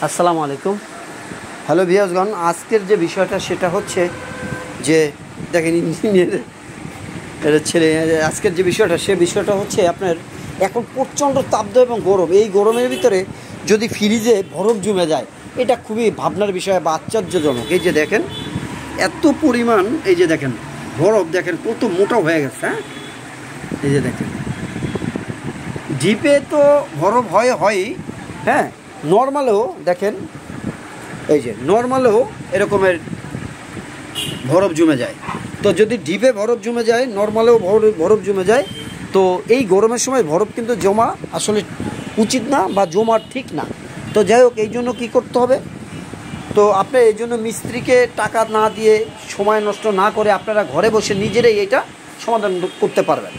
আসসালামু আলাইকুম। হ্যালো ভিউয়ার্সগণ, আজকের যে বিষয়টা সেটা হচ্ছে যে দেখেন ইঞ্জিনিয়ারের ছেলে, আজকের যে বিষয়টা সে বিষয়টা হচ্ছে আপনার এখন প্রচণ্ড তাপদাহ এবং গরম। এই গরমের ভিতরে যদি ফ্রিজে বরফ জমে যায় এটা খুবই ভাবনার বিষয় বা আশ্চর্যজনক। এই যে দেখেন এত পরিমাণ, এই যে দেখেন বরফ দেখেন কত মোটা হয়ে গেছে। হ্যাঁ, এই যে দেখেন ডিপে তো বরফ হয়ই, হ্যাঁ নর্মালেও দেখেন এই যে নর্মালেও এরকমের বরফ জমে যায়। তো যদি ডিপে বরফ জমে যায়, নর্মালেও বরফ জমে যায়, তো এই গরমের সময় বরফ কিন্তু জমা আসলে উচিত না বা জমা ঠিক না। তো যাই হোক, এই জন্য কী করতে হবে, তো আপনি এই জন্য মিস্ত্রিকে টাকা না দিয়ে সময় নষ্ট না করে আপনারা ঘরে বসে নিজেরাই এটা সমাধান করতে পারবেন।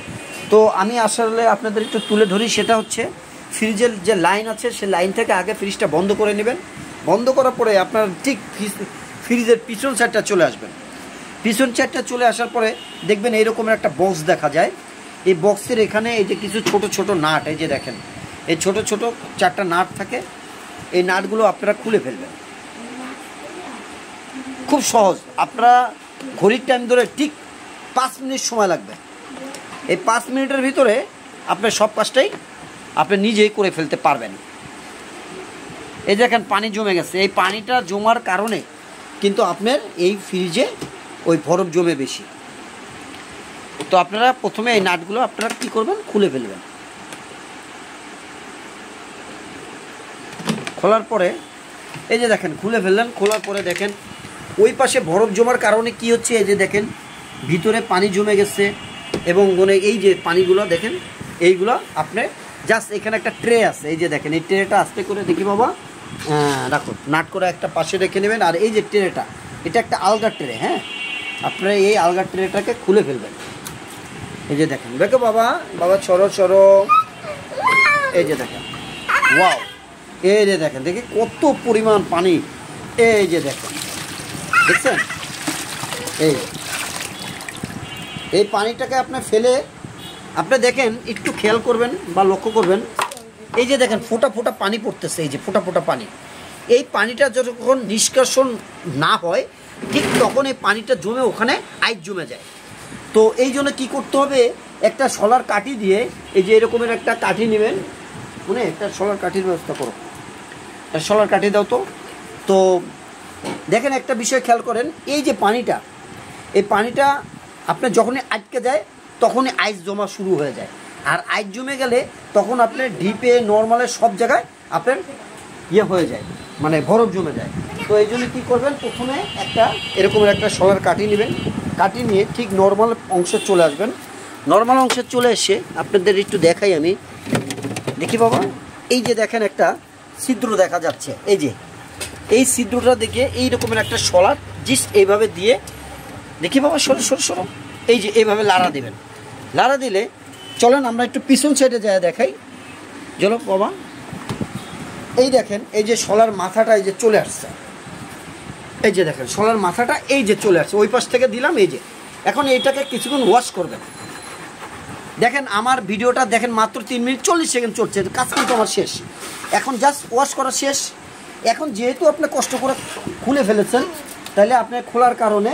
তো আমি আসলে আপনাদের একটু তুলে ধরি, সেটা হচ্ছে ফ্রিজের যে লাইন আছে সে লাইন থেকে আগে ফ্রিজটা বন্ধ করে নেবেন। বন্ধ করার পরে আপনার ঠিক ফ্রিজের পিছন সাইডটা চলে আসবেন। পিছন সাইডটা চলে আসার পরে দেখবেন এইরকমের একটা বক্স দেখা যায়। এই বক্সের এখানে এই যে কিছু ছোট ছোট নাট, এই যে দেখেন এই ছোট ছোট 4টা নাট থাকে। এই নাটগুলো আপনারা খুলে ফেলবেন। খুব সহজ, আপনারা ঘড়ির টাইম ধরে ঠিক 5 মিনিট সময় লাগবে। এই 5 মিনিটের ভিতরে আপনার সব কাজটাই আপনি নিজেই করে ফেলতে পারবেন। এই দেখেন পানি জমে গেছে, এই পানিটা জমার কারণে কিন্তু আপনার এই ফ্রিজে ওই বরফ জমে বেশি। তো আপনারা প্রথমে এই নাটগুলো আপনারা কী করবেন, খুলে ফেলবেন। খোলার পরে এই যে দেখেন খুলে ফেললেন। খোলার পরে দেখেন ওই পাশে বরফ জমার কারণে কি হচ্ছে, এই যে দেখেন ভিতরে পানি জমে গেছে এবং মানে এই যে পানিগুলো দেখেন এইগুলো আপনি জাস্ট এখানে একটা ট্রে আছে, এই যে দেখেন এই ট্রেটা আস্তে করে দেখি বাবা রাখুন, নাট করে একটা পাশে রেখে নেবেন। আর এই যে ট্রেটা, এটা একটা আলগা ট্রে। হ্যাঁ, আপনারা এই আলগা ট্রেটাকে খুলে ফেলবেন। এই যে দেখেন, দেখো বাবা বাবা সরো সরো, এই যে দেখেন ওয়াও, এই যে দেখেন দেখি কত পরিমাণ পানি। এই যে দেখেন, দেখছেন এই পানিটাকে আপনি ফেলে আপনি দেখেন একটু খেয়াল করবেন বা লক্ষ্য করবেন, এই যে দেখেন ফোঁটা ফোঁটা পানি পড়তেছে, এই যে ফোঁটা ফোঁটা পানি। এই পানিটা যখন নিষ্কাশন না হয় ঠিক তখন এই পানিটা জমে ওখানে আইস জমে যায়। তো এই জন্য কী করতে হবে, একটা শলার কাঠি দিয়ে এই যে এরকমের একটা কাঠি নেবেন, মানে একটা শলার কাঠির ব্যবস্থা করো, একটা শলার কাঠি দাও তো। তো দেখেন একটা বিষয় খেয়াল করেন, এই যে পানিটা, এই পানিটা আপনার যখনই আটকে যায় তখনই আইস জমা শুরু হয়ে যায়। আর আইস জমে গেলে তখন আপনার ডিপে নর্মালে সব জায়গায় আপনার ইয়ে হয়ে যায়, মানে বরফ জমে যায়। তো এই জন্য কী করবেন, প্রথমে একটা এরকমের একটা শলার কাঠি নেবেন। কাঠি নিয়ে ঠিক নর্মাল অংশে চলে আসবেন। নর্মাল অংশে চলে এসে আপনাদের একটু দেখাই আমি, দেখি বাবা এই যে দেখেন একটা ছিদ্র দেখা যাচ্ছে, এই যে এই ছিদ্রটা দেখে এই রকমের একটা শলার জিস্ট এইভাবে দিয়ে দেখি বাবা সরো সরো সরো, এই যে এইভাবে লাড়া দেবেন। লাড়া দিলে চলেন আমরা একটু পিছন সাইডে যায় দেখাই। চলো বাবা, এই দেখেন এই যে শলার মাথাটা এই যে চলে আসছে, এই যে দেখেন শলার মাথাটা এই যে চলে আসছে, ওই পাশ থেকে দিলাম। এই যে এখন এইটাকে কিছুক্ষণ ওয়াশ করবেন। দেখেন আমার ভিডিওটা দেখেন মাত্র 3 মিনিট 40 সেকেন্ড চলছে, কাজ কিন্তু আমার শেষ। এখন জাস্ট ওয়াশ করা শেষ। এখন যেহেতু আপনি কষ্ট করে খুলে ফেলেছেন, তাহলে আপনার খোলার কারণে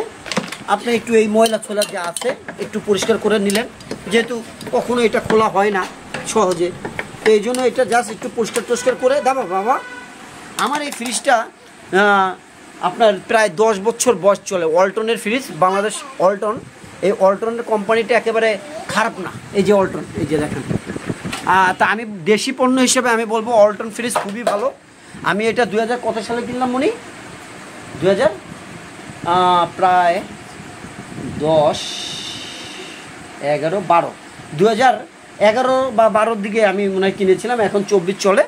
আপনি একটু এই ময়লা ছোলা যা আছে একটু পরিষ্কার করে নিলেন, যেহেতু কখনো এটা খোলা হয় না সহজে। তো এই জন্য এটা জাস্ট একটু পরিষ্কার করে দাও বাবা। আমার এই ফ্রিজটা আপনার প্রায় 10 বছর বয়স চলে, ওয়ালটনের ফ্রিজ, বাংলাদেশ ওয়ালটন। এই ওয়ালটনের কোম্পানিটা একেবারে খারাপ না, এই যে ওয়ালটন, এই যে দেখেন। তা আমি দেশি পণ্য হিসেবে আমি বলবো ওয়ালটন ফ্রিজ খুবই ভালো। আমি এটা 2000 কত সালে কিনলাম মনি, 2000 প্রায় 10, 11, 12, 2011 বা 12 দিকে আমি মনে হয় কিনেছিলাম। এখন 24 চলে,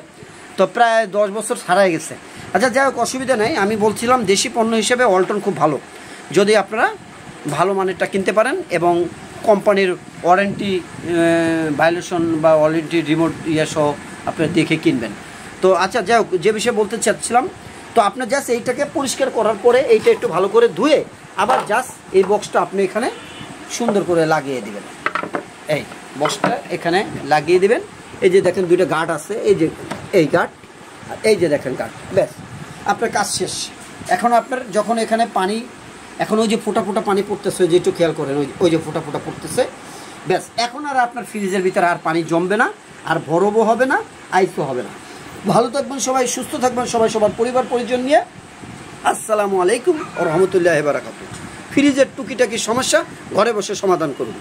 তো প্রায় 10 বছর ছাড়াই গেছে। আচ্ছা যাই হোক, অসুবিধা নেই। আমি বলছিলাম দেশি পণ্য হিসেবে ওয়ালটন খুব ভালো, যদি আপনারা ভালো মানেরটা কিনতে পারেন এবং কোম্পানির ওয়ারেন্টি ভায়োলেশন বা ওয়ারেন্টি রিমোট সহ আপনারা দেখে কিনবেন। তো আচ্ছা যাই হোক, যে বিষয়ে বলতে চাচ্ছিলাম, তো আপনার জাস্ট এইটাকে পরিষ্কার করার পরে এইটা একটু ভালো করে ধুয়ে আবার জাস্ট এই বক্সটা আপনি এখানে সুন্দর করে লাগিয়ে দেবেন। এই বক্সটা এখানে লাগিয়ে দেবেন। এই যে দেখেন 2টা গার্ড আছে, এই যে এই গার্ড, এই যে দেখেন গার্ড, ব্যাস আপনার কাজ শেষ। এখন আপনার যখন এখানে পানি, এখন ওই যে ফোঁটা ফোঁটা পানি পড়তেছে, ওই যে একটু খেয়াল করেন, ওই যে ফোঁটা ফোঁটা পড়তেছে, ব্যাস এখন আর আপনার ফ্রিজের ভিতরে আর পানি জমবে না, আর বরফও হবে না, আইসও হবে না। ভালো থাকবেন সবাই, সুস্থ থাকবেন সবাই, সবার পরিবার পরিজন নিয়ে। আসসালামু আলাইকুম ওয়া রাহমাতুল্লাহি ওয়া বারাকাতুহু। ফ্রিজের টুকিটাকি সমস্যা ঘরে বসে সমাধান করুন।